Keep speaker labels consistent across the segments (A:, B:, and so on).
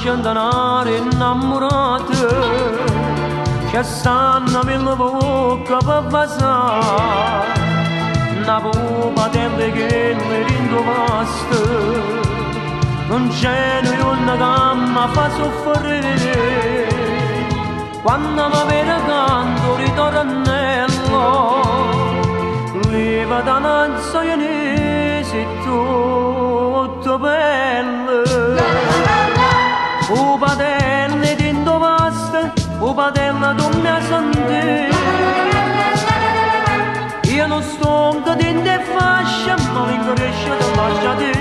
A: centenario innamorato che stanno mille bocca per passare una pupa tende che mi rindovaste non c'è una gamma fa soffrire quando mi vede canto ritornello leva da nazionese tutto bello o padelle di indovaste o padella tu mi senti io non sto che ti ne fascia ma mi cresce da lasciati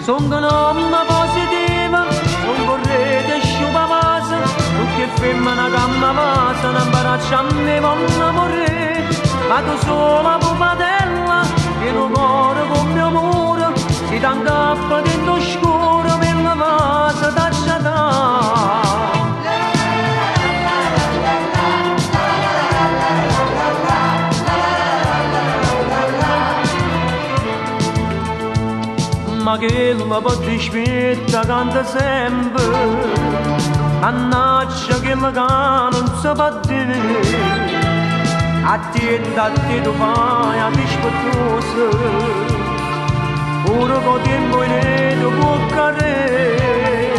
A: sono un'omma positiva non vorrete sciupa vasa non che femmina gamma vasa non baraccia a me voglio morire ma tu sola pupadella che non cuore con mio amore si t'angappa dentro scuro per la vasa taccia ma che la botte spetta canta sempre mannaggia che la cana non si può dire a te tu fai a dispettosa ora con tempo in tu può cadere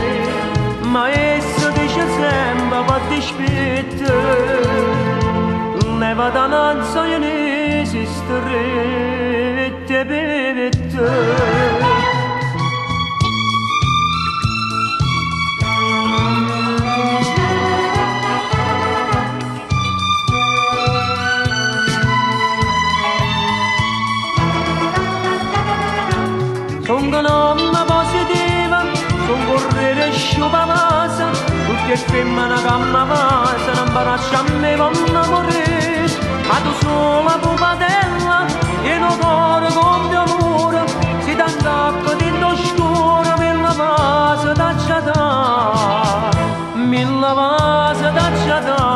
A: ma essa dice sempre va dispetta leva da nanza e ne strette per te sono un'omma positiva, sono correre sciupa vasa, tutte femmine gamma vasa, non baraccia a me voglio morire, ma tu sola pupadella, e non cuore con mio amore, si t'angappa dentro scuro, mille vasa taccia da, mille vasa taccia da.